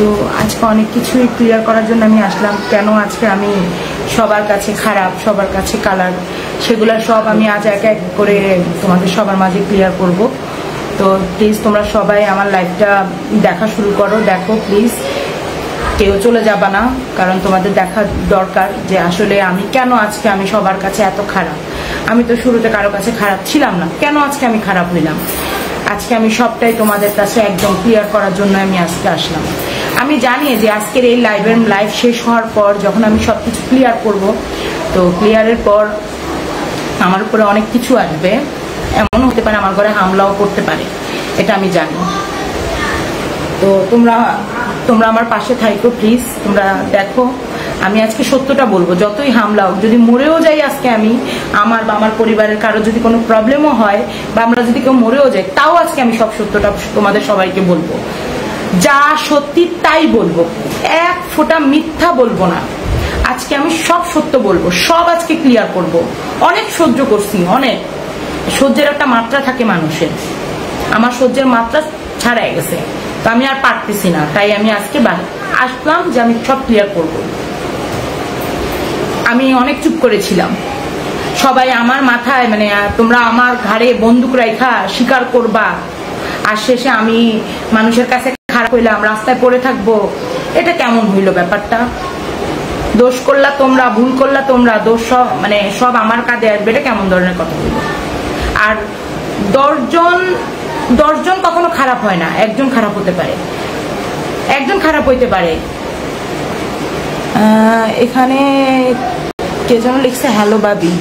তো আজকে অনেক কিছুই ক্লিয়ার করার জন্য আমি আসলাম। কেন আজকে আমি সবার কাছে খারাপ, সবার কাছে কালার, সেগুলো সব আমি আজ এক এক করে তোমাদের সবার মাঝে ক্লিয়ার করব। তো প্লিজ তোমরা সবাই আমার লাইভটা দেখা শুরু করো, দেখো প্লিজ, কেউ চলে যাবা না, কারণ তোমাদের দেখা দরকার যে আসলে আমি কেন আজকে আমি সবার কাছে এত খারাপ। আমি তো শুরুতে কারো কাছে খারাপ ছিলাম না, কেন আজকে আমি খারাপ হইলাম। আজকে আমি সবটাই তোমাদের কাছে একদম ক্লিয়ার করার জন্য আমি আজকে আসলাম। আমি জানি যে আজকের এই লাইভ শেষ হওয়ার পর যখন আমি সবকিছু ক্লিয়ার করব, তো ক্লিয়ারের পর আমার উপরে অনেক কিছু আসবে, এমন হতে পারে আমার ঘরে হামলাও করতে পারে, এটা আমি জানি। তো তোমরা আমার পাশে থাকো প্লিজ। তোমরা দেখো আমি আজকে সত্যটা বলবো, যতই হামলা হোক, যদি মরেও যাই আজকে আমি, আমার বা আমার পরিবারের কারো যদি কোনো প্রবলেমও হয় বা আমরা যদি কেউ মরেও যাই, তাও আজকে আমি সব সত্যটা তোমাদের সবাইকে বলবো। যা সত্যি তাই বলবো, এক ফোঁটা মিথ্যা বলবো না। আজকে আমি সব সত্য বলবো, সব আজকে ক্লিয়ার করব। অনেক সহ্য করছি, অনেক সহ্যের একটা মাত্রা থাকে মানুষের, আমার সহ্যের মাত্রা ছাড়াই গেছে, তো আমি আর পারতেছি না, তাই আমি আজকে আসলাম যে আমি সব ক্লিয়ার করব। আমি অনেক চুপ করেছিলাম, সবাই আমার মাথায় মানে তোমরা আমার ঘাড়ে বন্দুক রাখা স্বীকার করবা, আর শেষে আমি মানুষের কাছে খারাপ হইলাম, রাস্তায় পড়ে থাকবো, এটা কেমন হইল ব্যাপারটা? দোষ করলা তোমরা, ভুল করলা তোমরা, দোষ সব মানে সব আমার কাঁধে আসবে, এটা কেমন ধরনের কথা হইল? আর 10 জন কখনো খারাপ হয় না, একজন খারাপ হতে পারে, একজন খারাপ হইতে পারে। এখানে কে যেন লিখছে হ্যালো বাবি,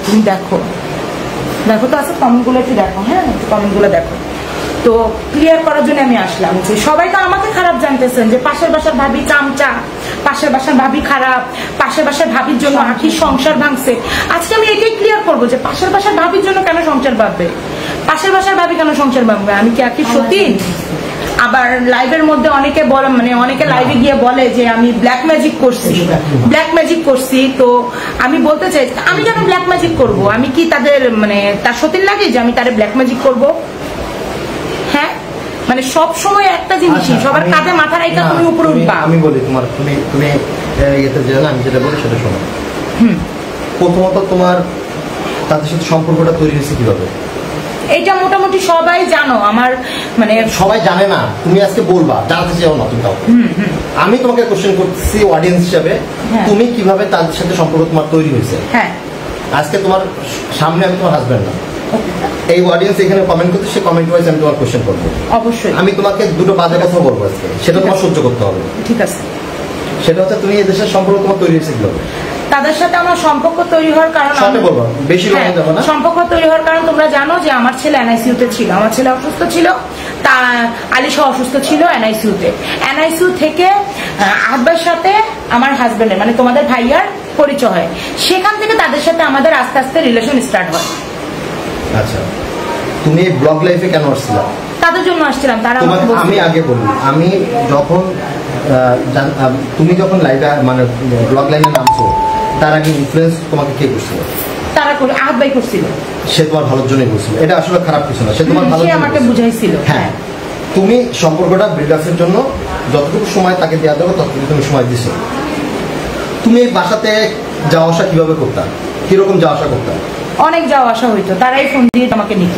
তুমি দেখো তো আছে কমেন্টগুলো একটু দেখো, হ্যাঁ কমেন্টগুলো দেখো। তো ক্লিয়ার করার জন্য আমি আসলাম যে সবাই তো আমাকে খারাপ জানতেছেন যে পাশের বাসার ভাবি চামচা, পাশের বাসার ভাবি খারাপ, পাশের বাসার ভাবির জন্য আখির সংসার ভাঙছে। আজকে আমি এটাই ক্লিয়ার করবো যে পাশের বাসার ভাবির জন্য কেন সংসার ভাববে, পাশের বাসার ভাবি কেন সংসার ভাঙবে? আমি কি আখির সতীন? আবার লাইভের মধ্যে অনেকে বলে, মানে অনেকে লাইভে গিয়ে বলে যে আমি ব্ল্যাক ম্যাজিক করছি। তো আমি বলতে চাই, আমি কেন ব্ল্যাক ম্যাজিক করব? আমি কি তাদের মানে তার সতীন লাগে যে আমি তারে ব্ল্যাক ম্যাজিক করবো? হ্যাঁ, মানে সব সময় একটা জিনিসই সবার কাঁধে মাথা রাখা তুমি উপরে উঠবা। আমি বলি তোমার, তুমি এতে জানো, আমি যেটা বলি সেটা শোনো। প্রথমত তোমার তাদের সাথে সম্পর্কটা তৈরি হয়েছে কিভাবে? এটা মোটামুটি সবাই জানো, আমার মানে সবাই জানে না, তুমি আজকে বলবা, জানতে চাও না তুমি তাও। আমি তোমাকে কোশ্চেন করছি অডিয়েন্স হিসাবে, তুমি কিভাবে তাদের সাথে সম্পর্ক তোমার তৈরি হয়েছে? হ্যাঁ, আজকে তোমার সামনে আমি তোমার হাজবেন্ড না, এই অডিয়েন্স এখানে কমেন্ট করতে, সে কমেন্ট ওয়াইজ আমি তোমার কোশ্চেন করবো। অবশ্যই আমি তোমাকে দুটো বাজে কথা বলবো আজকে, সেটা তোমার সহ্য করতে হবে। ঠিক আছে, সেটা হচ্ছে তুমি এই দেশের সম্পর্ক তোমার তৈরি হয়েছে কিভাবে? তাদের সাথে আমার সম্পর্ক তৈরি হওয়ার কারণ, সম্পর্ক তৈরি হওয়ার কারণ তোমরা জানো যে আমার ছেলে এনআইসিইউ তে ছিল, আমার ছেলে অসুস্থ ছিল, তা আলিশা অসুস্থ ছিল এনআইসিইউ থেকে আব্বার সাথে আমার হাজবেন্ডের মানে তোমাদের ভাইয়ার পরিচয় হয়, সেখান থেকে তাদের সাথে আমাদের আস্তে আস্তে রিলেশন স্টার্ট হয়। আচ্ছা, তুমি ব্লগ লাইফে কেন আসছিলা? তাদের জন্য আসছিলাম। তারা আমি আগে বলি, আমি যখন তুমি যখন লাইভে মানে ব্লগ লাইনে নামছো, তার আগে ইনফ্লুয়েন্স তোমাকে কে করছিল? তারা করে আহাদ ভাই করছিল। সে তোমার ভালোর জন্যই করছিল, এটা আসলে খারাপ কিছু না, সে তোমার ভালো, আমাকে বুঝাইছিল। হ্যাঁ, তুমি সম্পর্কটা বিল্ড আপের জন্য যতটুকু সময় তাকে দেওয়া যাবে ততটুকু তুমি সময় দিছো। তুমি এই বাসাতে যাওয়া আসা কিভাবে করতাম, কিরকম যাওয়া আসা করতাম? অনেক যাওয়া আসা হইতো, তারাই ফোন দিয়ে আমাকে নিত,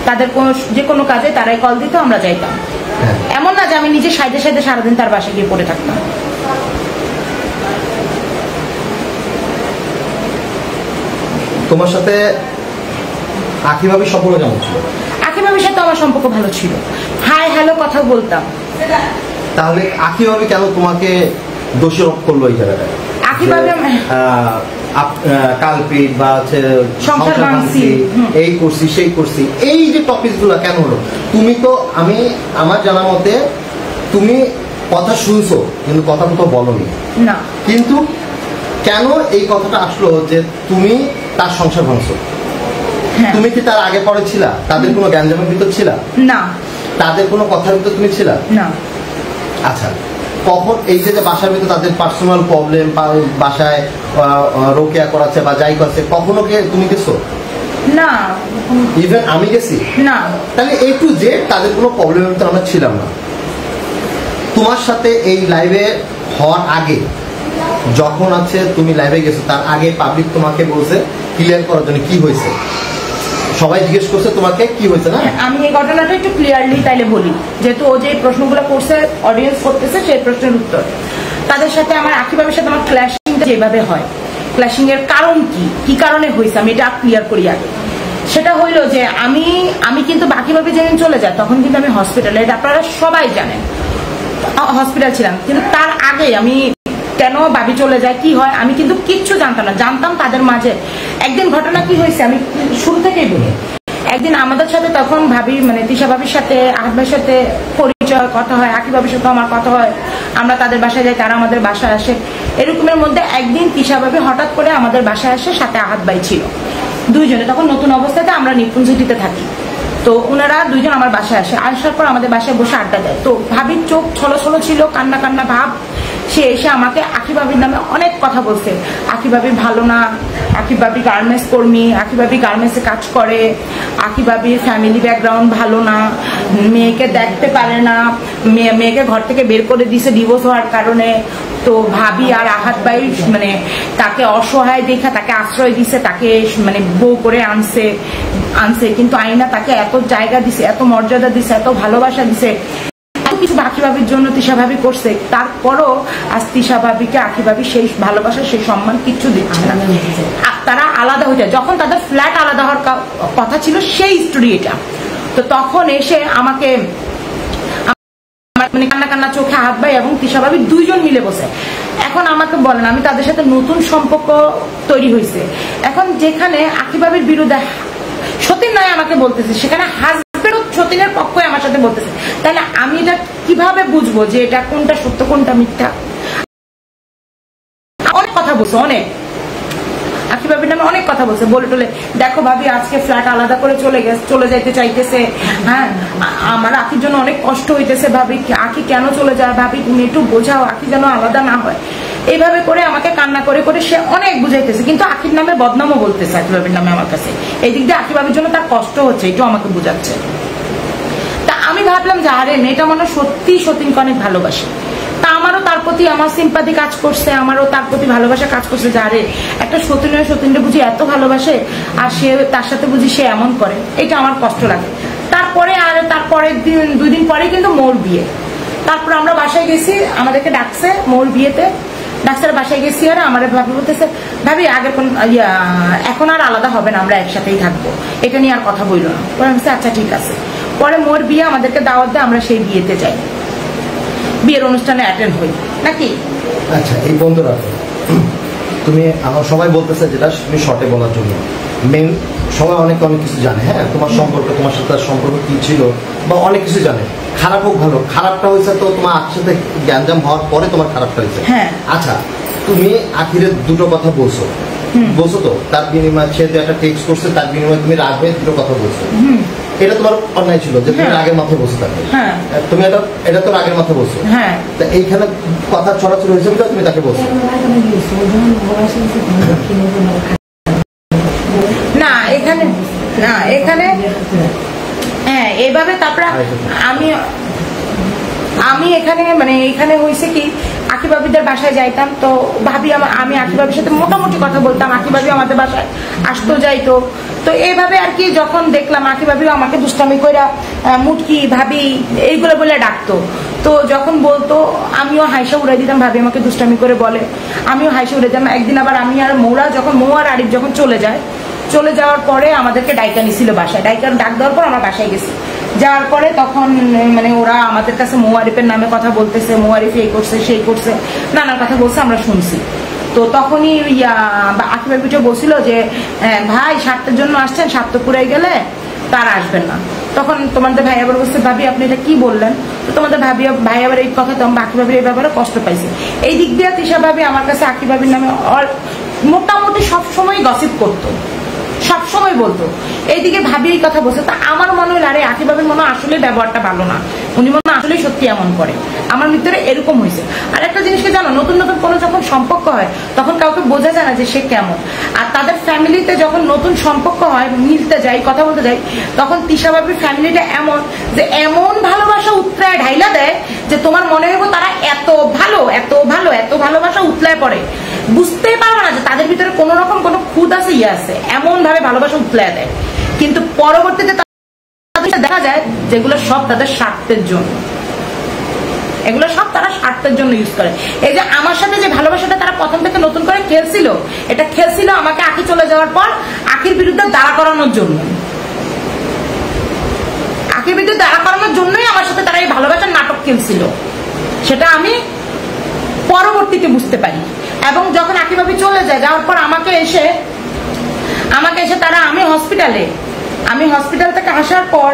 তাদের যে কোনো কাজে তারাই কল দিত, আমরা যাইতাম। এমন না যে আমি নিজে সাইডে সারাদিন তার বাসায় গিয়ে পড়ে থাকতাম। তোমার সাথে আখি ভাবির সম্পর্ক কেমন ছিল? আখি ভাবির সাথে আমার সম্পর্ক ভালো ছিল, হাই হ্যালো কথা বলতাম। তাহলে আখি ভাবি কেন তোমাকে দোষারোপ করলো এই জায়গাটায়? আখি ভাবি কালপিট বা সংসার ভাঙছি, এই করছি সেই করছি, এই যে টপিক গুলো কেন হলো? তুমি তো আমার জানা মতে তুমি কথা শুনছো কিন্তু কথা কোথাও বলোনি না, কিন্তু কেন এই কথাটা আসলো যে তুমি তার সংসার ভাঙছো? তুমি কি তার আগে পরে ছিলা? তাদের কোনো গ্যাঞ্জামের ভিতর ছিলা না? তাদের কোনো কথার ভিতর তুমি ছিলা না? আচ্ছা, কখন এই যে বাসার ভিতরে তাদের পার্সোনাল প্রবলেম, বাসায় রোকেয়া করাচ্ছে বা যাই করছে, কখনো কে তুমি গেছো? না। ইভেন আমি গেছি না? তাহলে এই টু জেড তাদের কোনো প্রবলেমের ভিতরে আমরা ছিলাম না। তোমার সাথে এই লাইভে হওয়ার আগে যখন আছে তুমি লাইভে গেছো তার আগে পাবলিক তোমাকে বলছে ক্লিয়ার করার জন্য কি হয়েছে, সবাই জিজ্ঞেস করছে তোমাকে কি হয়েছে না? আমি এই ঘটনাটা একটু ক্লিয়ারলি তাইলে বলি, যেহেতু ও যে প্রশ্নগুলো করছে অডিয়েন্স করতেছে সেই প্রশ্নের উত্তর। তাদের সাথে আমার আকিবাবের সাথে আমার ক্ল্যাশিংটা যেভাবে হয়, ক্ল্যাশিং এর কারণ কি কারণে হয়েছে আমি এটা ক্লিয়ার করি আগে। সেটা হইলো যে আমি কিন্তু বাকিভাবে যেদিন চলে যায় তখন কিন্তু আমি হসপিটালে, এটা আপনারা সবাই জানেন, হসপিটাল ছিলাম। কিন্তু তার আগে আমি কেন ভাবি চলে যায় কি হয় আমি কিন্তু কিচ্ছু জানতাম না, জানতাম তাদের মাঝে। একদিন ঘটনা কি হয়েছে আমি শুরু থেকেই বলি। একদিন আমাদের সাথে তখন ভাবি মানে তিশা ভাবির সাথে আহাদ ভাইয়ের সাথে পরিচয় কথা হয়, আকি ভাবির সাথে আমার কথা হয়, আমরা তাদের বাসায় যাই, তারা আমাদের বাসায় আসে। এরকমের মধ্যে একদিন তিশা ভাবি হঠাৎ করে আমাদের বাসায় আসে, সাথে আহাদ ভাই ছিল, দুইজনে তখন নতুন অবস্থাতে আমরা নিপুঞ্জিটিতে থাকি। তো ওনারা দুইজন আমার বাসায় আসে, আসার পর আমাদের বাসায় বসে আড্ডা দেয়। তো ভাবির চোখ ছলো ছলো ছিল, কান্না কান্না ভাব। সে এসে আমাকে আকি ভাবির নামে অনেক কথা বলছে, আকি ভাবি ভালো না, আকি ভাবি গার্মেন্টস কর্মী, আকি ভাবি গার্মেন্টসে কাজ করে, আকি ভাবির ফ্যামিলি ব্যাকগ্রাউন্ড ভালো না, মেয়েকে দেখতে পারে না, মেয়েকে ঘর থেকে বের করে দিছে ডিভোর্স হওয়ার কারণে। তো ভাবি আর আহাদ ভাই মানে তাকে অসহায় দেখা তাকে আশ্রয় দিছে, তাকে মানে বউ করে আনছে কিন্তু আইনা তাকে এত জায়গা দিছে, এত মর্যাদা দিছে, এত ভালোবাসা দিছে, কিছু আকি ভাবির জন্য তিশা ভাবি করছে। তারপরও আজ তিশা ভাবিকে আকি ভাবি সেই ভালোবাসা সেই সম্মান কিচ্ছু দিচ্ছে না। তারা আলাদা হয়ে যায়, যখন তাদের ফ্ল্যাট আলাদা হওয়ার কথা ছিল সেই স্টোরি এটা। তো তখন এসে আমাকে মানে কান্না কান্না চোখে আহাদ ভাই এবং তিশা ভাবি দুইজন মিলে বসে। এখন আমাকে বলেন, আমি তাদের সাথে নতুন সম্পর্ক তৈরি হয়েছে, এখন যেখানে আকি ভাবির বিরুদ্ধে সতীন নয় আমাকে বলতেছে, সেখানে হাজবেন্ডও সতীনের পক্ষে আমার সাথে বলতেছে, তাহলে আমি এটা কিভাবে বুঝবো যে এটা কোনটা সত্য কোনটা মিথ্যা? অনেক কথা বলছে, অনেক আকি ভাবির নামে অনেক কথা বলছে, বলে টলে দেখো ভাবি আজকে ফ্ল্যাট আলাদা করে চলে যাইতে চাইতেছে, হ্যাঁ আমার আকির জন্য অনেক কষ্ট হইতেছে, ভাবি আকি কেন চলে যায়, ভাবি তুমি একটু বোঝাও আকি যেন আলাদা না হয়। এইভাবে করে আমাকে কান্না করে করে সে অনেক বুঝাইতেছে, কিন্তু আকির নামে বদনামও বলতেছে আকি ভাবির নামে আমার কাছে। এই দিক দিয়ে আকি ভাবির জন্য তার কষ্ট হচ্ছে, একটু আমাকে বুঝাচ্ছে। তা আমি ভাবলাম যে আরে মেয়েটা মনে সত্যি সতীনকে অনেক ভালোবাসে, তা আমারও তার প্রতি আমার সিম্পাথি কাজ করছে, আমারও তার প্রতি ভালোবাসা কাজ করছে যে আরে একটা সতীনরে বুঝি এত ভালোবাসে আর সে তার সাথে বুঝি সে এমন করে, এটা আমার কষ্ট লাগে। তারপরে আর তারপরের দিন 2 দিন পরে কিন্তু মোর বিয়ে, তারপর আমরা বাসায় গেছি, আমাদেরকে ডাকছে মোর বিয়েতে, ডাক্তার বাসায় গেছি আর আমার ভাবি বলতেছে ভাবি আগে এখন আর আলাদা হবে না, আমরা একসাথেই থাকবো, এটা নিয়ে আর কথা বললো না। পরে আমি আচ্ছা ঠিক আছে। পরে মোর বিয়ে, আমাদেরকে দাওয়াত দেয়, আমরা সেই বিয়েতে যাই, বিয়ের অনুষ্ঠানে অ্যাটেন্ড হই নাকি। আচ্ছা এই বন্ধুরা তুমি আমার সবাই বলতেছে যেটা তুমি শর্টে বলার জন্য, মেন সবাই অনেক কিছু জানে, হ্যাঁ তোমার সম্পর্ক, তোমার সাথে সম্পর্ক কি ছিল বা অনেক কিছু জানে, খারাপ হোক ভালো, খারাপটা হয়েছে তো তোমার আখির সাথে জ্ঞানজাম হওয়ার পরে তোমার খারাপটা হয়েছে। হ্যাঁ আচ্ছা তুমি আখিরের দুটো কথা বলছো তো, তার বিনিময়ে সে একটা টেক্সট করছে, তার বিনিময়ে তুমি রাগ হয়ে দুটো কথা বলছো, এটা তোমার অন্যায় ছিল যে তুমি রাগের মাথায় বসে থাকবে, তুমি এটা তো রাগের মাথায় বসছো, তা এইখানে কথা ছড়াছড়ি হয়েছে তুমি তাকে বলছো না এখানে হ্যাঁ এইভাবে। তারপরে আমি এখানে মানে এখানে হয়েছে কি, আকি ভাবিদের বাসায় যাইতাম, তো ভাবি আমি আকি ভাবির সাথে মোটামুটি কথা বলতাম, আকি ভাবি আমাদের বাসায় আসতো যাইতো। তো এইভাবে আর কি যখন দেখলাম আকি ভাবিও আমাকে দুষ্টামি কইরা মুটকি ভাবি এইগুলো বলে ডাকতো, তো যখন বলতো আমিও হাইসা উড়াই দিতাম, ভাবি আমাকে দুষ্টামি করে বলে আমিও হাইসা উড়াই দিতাম। একদিন আবার আমি আর মৌ আর আরিফ যখন চলে যাওয়ার পরে আমাদেরকে ডাইকা নিছিল বাসায়, ডাইকা ডাক দেওয়ার পর আমরা বাসায় গেছি, যাওয়ার পরে তখন মানে ওরা আমাদের কাছে মৌ আরিফের নামে কথা বলতেছে, মৌ আরিফ এই করছে সেই করছে, নানার কথা বলছে, আমরা শুনছি। তো তখনই আকি ভাবিটা বলছিল যে ভাই স্বার্থের জন্য আসছেন, স্বার্থ পুরাই গেলে তার আসবেন না। তখন তোমাদের ভাই আবার বলছে ভাবি আপনি এটা কি বললেন, তো তোমাদের ভাই আবার এই কথা, তখন আকি ভাবির এই ব্যাপারে কষ্ট পাইছে। এই দিক দিয়ে তিশা ভাবি আমার কাছে আকি ভাবির নামে মোটামুটি সবসময় গসিপ করতো, সবসময় বলতো। এইদিকে ভাবি এই কথা বলছে, তা আমার মনে হলো আরে আখি ভাবির মনে আসলে ব্যবহারটা ভালো না, উনি মনে আসলে সত্যি এমন করে, আমার ভিতরে এরকম হয়েছে। আর একটা জিনিসকে জানো, নতুন নতুন কোনো যখন সম্পর্ক হয় তখন কাউকে বোঝা যায় না যে সে কেমন। আর তাদের ফ্যামিলিতে যখন নতুন সম্পর্ক হয়, মিলতে যায়, কথা বলতে যায়, তখন তিশা ভাবির ফ্যামিলিটা এমন যে এমন ভালোবাসা উতরায় ঢাইলা দেয় যে তোমার মনে হইব তারা এত ভালো, এত ভালো, এত ভালোবাসা উতলায় পড়ে, বুঝতেই পারবে না যে তাদের ভিতরে কোন রকম কোনো খুদ আছে, ইয়ে আছে, এমন ভাবে ভালোবাসা উতলায় দেয়। কিন্তু পরবর্তীতে দেখা যায় যেগুলো সব তাদের স্বার্থের জন্য, এগুলো সব তারা স্বার্থের জন্য ইউজ করে। এই যে আমার সাথে যে ভালোবাসাটা তারা প্রথম থেকে নতুন করে খেলছিল, এটা খেলছিল আমাকে আখি চলে যাওয়ার পর আখির বিরুদ্ধে দাঁড়া করানোর জন্য, আখির বিরুদ্ধে দাঁড়া করানোর জন্যই আমার সাথে তারা এই ভালোবাসার নাটক খেলছিল, সেটা আমি পরবর্তীতে বুঝতে পারি। এবং যখন আখি ভাবি চলে যায়, যাওয়ার পর আমাকে এসে তারা, আমি হসপিটাল থেকে আসার পর